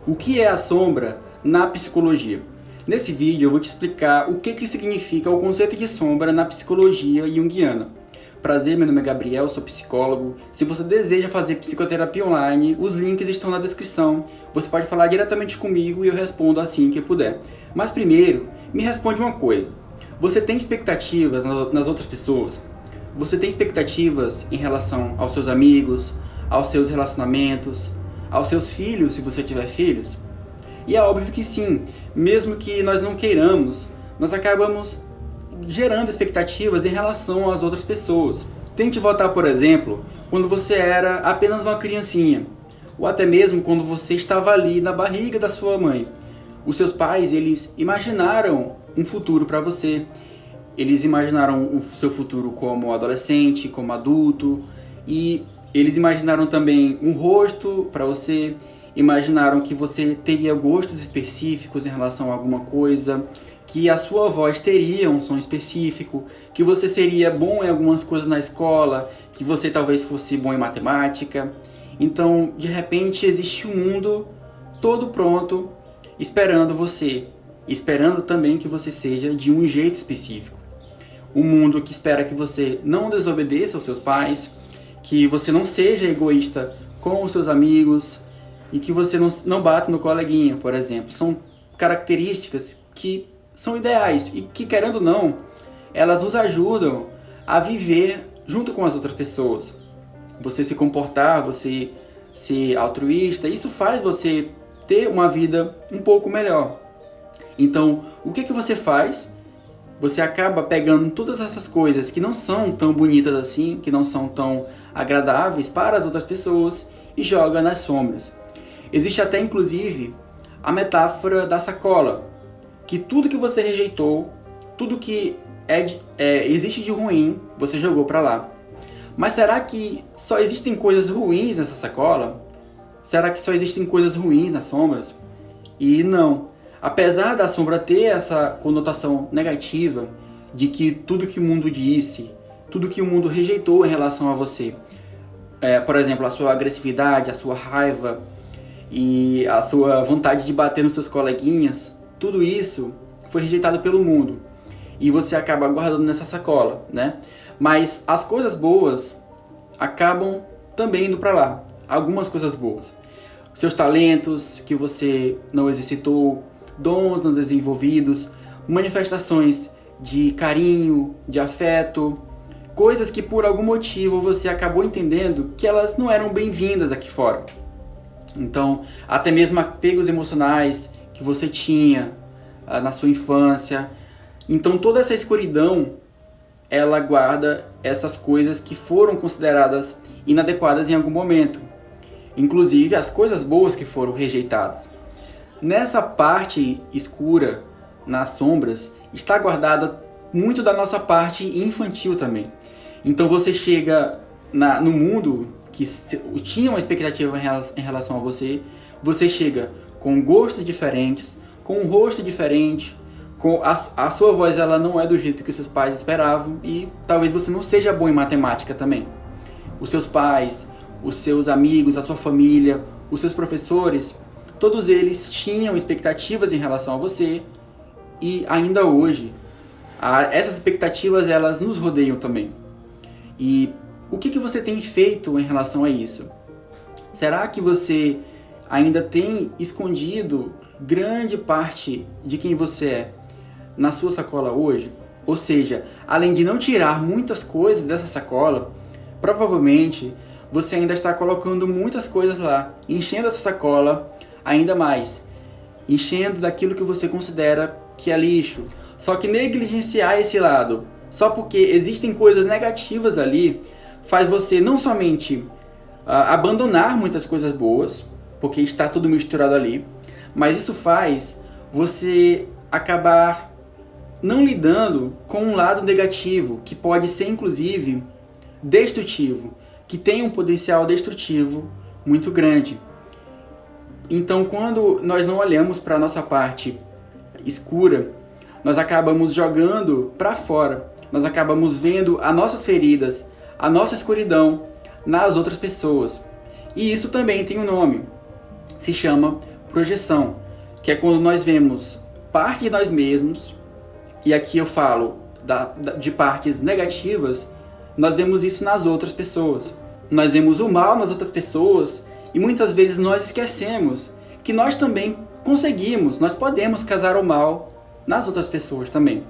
O que é a sombra na psicologia? Nesse vídeo eu vou te explicar o que significa o conceito de sombra na psicologia junguiana. Prazer, meu nome é Gabriel, sou psicólogo. Se você deseja fazer psicoterapia online, os links estão na descrição. Você pode falar diretamente comigo e eu respondo assim que puder. Mas primeiro, me responde uma coisa. Você tem expectativas nas outras pessoas? Você tem expectativas em relação aos seus amigos, aos seus relacionamentos, aos seus filhos, se você tiver filhos? E é óbvio que sim, mesmo que nós não queiramos, nós acabamos gerando expectativas em relação às outras pessoas. Tente voltar, por exemplo, quando você era apenas uma criancinha, ou até mesmo quando você estava ali na barriga da sua mãe. Os seus pais, eles imaginaram um futuro para você. Eles imaginaram o seu futuro como adolescente, como adulto, e eles imaginaram também um rosto para você, imaginaram que você teria gostos específicos em relação a alguma coisa, que a sua voz teria um som específico, que você seria bom em algumas coisas na escola, que você talvez fosse bom em matemática. Então, de repente, existe um mundo todo pronto, esperando você, esperando também que você seja de um jeito específico. Um mundo que espera que você não desobedeça aos seus pais, que você não seja egoísta com os seus amigos e que você não bata no coleguinha, por exemplo. São características que são ideais e que, querendo ou não, elas nos ajudam a viver junto com as outras pessoas. Você se comportar, você ser altruísta, isso faz você ter uma vida um pouco melhor. Então, o que você faz? Você acaba pegando todas essas coisas que não são tão bonitas assim, que não são tão agradáveis para as outras pessoas e joga nas sombras. Existe até inclusive a metáfora da sacola, que tudo que você rejeitou, tudo que existe de ruim, você jogou para lá. Mas será que só existem coisas ruins nessa sacola? Será que só existem coisas ruins nas sombras? E não. Apesar da sombra ter essa conotação negativa de que tudo que o mundo disse, tudo que o mundo rejeitou em relação a você, por exemplo, a sua agressividade, a sua raiva e a sua vontade de bater nos seus coleguinhas, tudo isso foi rejeitado pelo mundo e você acaba guardando nessa sacola, né? Mas as coisas boas acabam também indo para lá, algumas coisas boas. Seus talentos que você não exercitou, dons não desenvolvidos, manifestações de carinho, de afeto, coisas que por algum motivo você acabou entendendo que elas não eram bem-vindas aqui fora. Então, até mesmo apegos emocionais que você tinha na sua infância. Então, toda essa escuridão, ela guarda essas coisas que foram consideradas inadequadas em algum momento. Inclusive, as coisas boas que foram rejeitadas. Nessa parte escura, nas sombras, está guardada muito da nossa parte infantil também. Então você chega no mundo que tinha uma expectativa em relação a você, você chega com gostos diferentes, com um rosto diferente, com a sua voz ela não é do jeito que seus pais esperavam e talvez você não seja bom em matemática também. Os seus pais, os seus amigos, a sua família, os seus professores, todos eles tinham expectativas em relação a você e ainda hoje essas expectativas elas nos rodeiam também. E o que você tem feito em relação a isso? Será que você ainda tem escondido grande parte de quem você é na sua sacola hoje? Ou seja, além de não tirar muitas coisas dessa sacola, provavelmente você ainda está colocando muitas coisas lá, enchendo essa sacola ainda mais, enchendo daquilo que você considera que é lixo. Só que negligenciar esse lado, só porque existem coisas negativas ali, faz você não somente abandonar muitas coisas boas, porque está tudo misturado ali, mas isso faz você acabar não lidando com um lado negativo, que pode ser inclusive destrutivo, que tem um potencial destrutivo muito grande. Então, quando nós não olhamos para a nossa parte escura, nós acabamos jogando para fora, nós acabamos vendo as nossas feridas, a nossa escuridão nas outras pessoas. E isso também tem um nome, se chama projeção, que é quando nós vemos parte de nós mesmos, e aqui eu falo de partes negativas, nós vemos isso nas outras pessoas. Nós vemos o mal nas outras pessoas e muitas vezes nós esquecemos que nós também conseguimos, nós podemos causar o mal nas outras pessoas também.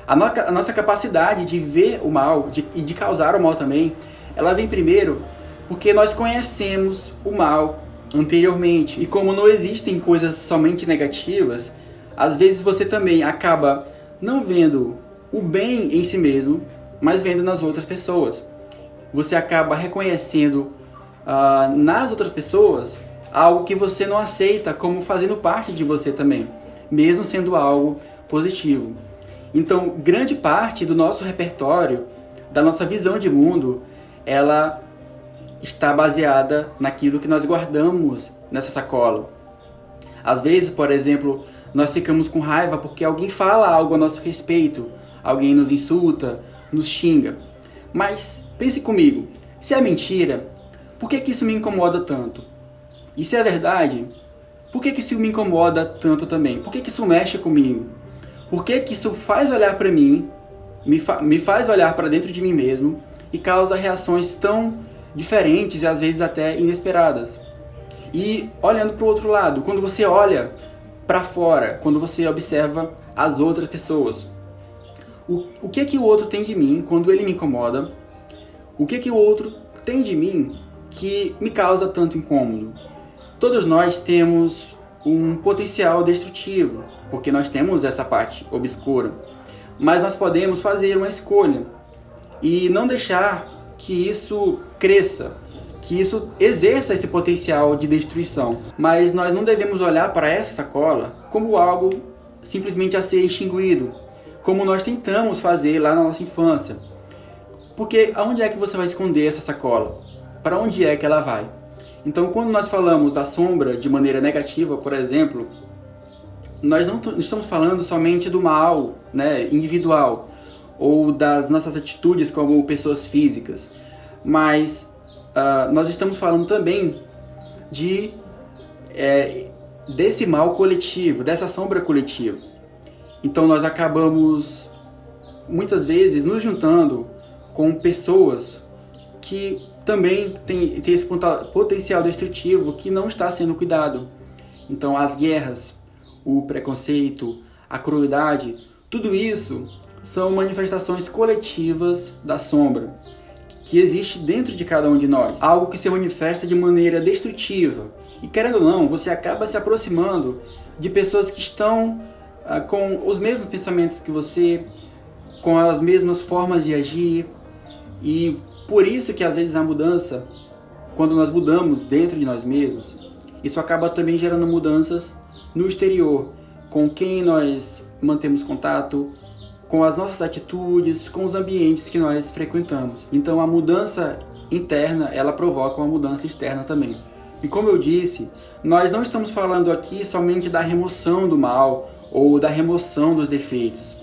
A nossa capacidade de ver o mal e de causar o mal também, ela vem primeiro porque nós conhecemos o mal anteriormente. E como não existem coisas somente negativas, às vezes você também acaba não vendo o bem em si mesmo, mas vendo nas outras pessoas. Você acaba reconhecendo nas outras pessoas algo que você não aceita como fazendo parte de você também, mesmo sendo algo positivo. Então, grande parte do nosso repertório, da nossa visão de mundo, ela está baseada naquilo que nós guardamos nessa sacola. Às vezes, por exemplo, nós ficamos com raiva porque alguém fala algo a nosso respeito, alguém nos insulta, nos xinga. Mas pense comigo, se é mentira, por que isso me incomoda tanto? E se é verdade, por que isso me incomoda tanto também? Por que isso mexe comigo? Por que isso faz olhar para mim, me faz olhar para dentro de mim mesmo e causa reações tão diferentes e às vezes até inesperadas? E olhando para o outro lado, quando você olha para fora, quando você observa as outras pessoas, o que o outro tem de mim quando ele me incomoda? O que o outro tem de mim que me causa tanto incômodo? Todos nós temos um potencial destrutivo, porque nós temos essa parte obscura, mas nós podemos fazer uma escolha e não deixar que isso cresça, que isso exerça esse potencial de destruição. Mas nós não devemos olhar para essa sacola como algo simplesmente a ser extinguido, como nós tentamos fazer lá na nossa infância. Porque aonde é que você vai esconder essa sacola? Para onde é que ela vai? Então, quando nós falamos da sombra de maneira negativa, por exemplo, nós não estamos falando somente do mal, né, individual, ou das nossas atitudes como pessoas físicas, mas nós estamos falando também desse mal coletivo, dessa sombra coletiva. Então nós acabamos muitas vezes nos juntando com pessoas que também tem esse potencial destrutivo que não está sendo cuidado. Então as guerras, o preconceito, a crueldade, tudo isso são manifestações coletivas da sombra que existe dentro de cada um de nós. Algo que se manifesta de maneira destrutiva. E querendo ou não, você acaba se aproximando de pessoas que estão com os mesmos pensamentos que você, com as mesmas formas de agir. E por isso que às vezes a mudança, quando nós mudamos dentro de nós mesmos, isso acaba também gerando mudanças no exterior, com quem nós mantemos contato, com as nossas atitudes, com os ambientes que nós frequentamos. Então a mudança interna, ela provoca uma mudança externa também. E como eu disse, nós não estamos falando aqui somente da remoção do mal ou da remoção dos defeitos,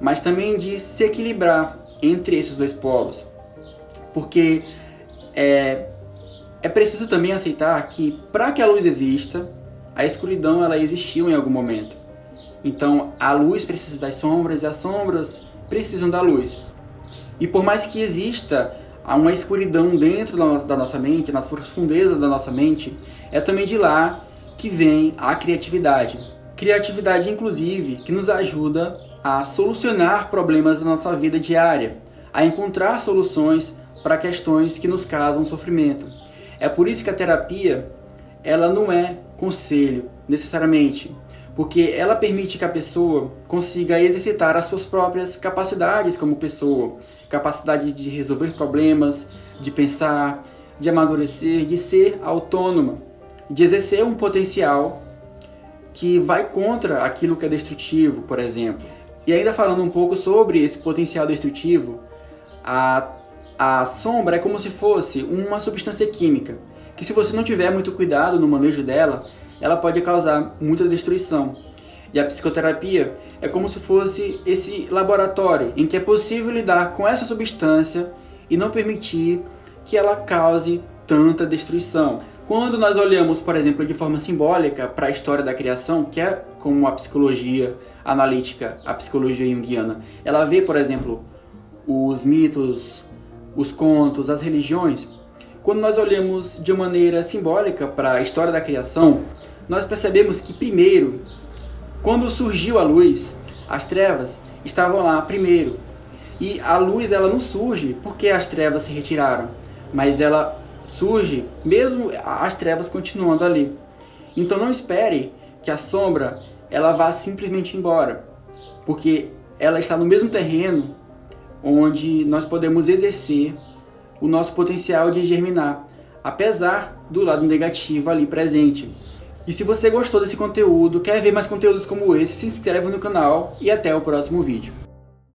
mas também de se equilibrar entre esses dois polos. Porque é preciso também aceitar que para que a luz exista, a escuridão ela existiu em algum momento. Então a luz precisa das sombras e as sombras precisam da luz. E por mais que exista uma escuridão dentro da nossa mente, nas profundezas da nossa mente, é também de lá que vem a criatividade. Criatividade, inclusive, que nos ajuda a solucionar problemas da nossa vida diária, a encontrar soluções para questões que nos causam sofrimento. É por isso que a terapia, ela não é conselho, necessariamente, porque ela permite que a pessoa consiga exercitar as suas próprias capacidades como pessoa, capacidade de resolver problemas, de pensar, de amadurecer, de ser autônoma, de exercer um potencial que vai contra aquilo que é destrutivo, por exemplo. E ainda falando um pouco sobre esse potencial destrutivo, a sombra é como se fosse uma substância química, que se você não tiver muito cuidado no manejo dela, ela pode causar muita destruição. E a psicoterapia é como se fosse esse laboratório em que é possível lidar com essa substância e não permitir que ela cause tanta destruição. Quando nós olhamos, por exemplo, de forma simbólica para a história da criação, que é como a psicologia analítica, a psicologia junguiana, ela vê, por exemplo, os mitos, os contos, as religiões. Quando nós olhamos de maneira simbólica para a história da criação, nós percebemos que primeiro, quando surgiu a luz, as trevas estavam lá primeiro. E a luz ela não surge porque as trevas se retiraram, mas ela surge mesmo as trevas continuando ali. Então não espere que a sombra ela vá simplesmente embora, porque ela está no mesmo terreno onde nós podemos exercer o nosso potencial de germinar, apesar do lado negativo ali presente. E se você gostou desse conteúdo, quer ver mais conteúdos como esse, se inscreve no canal e até o próximo vídeo.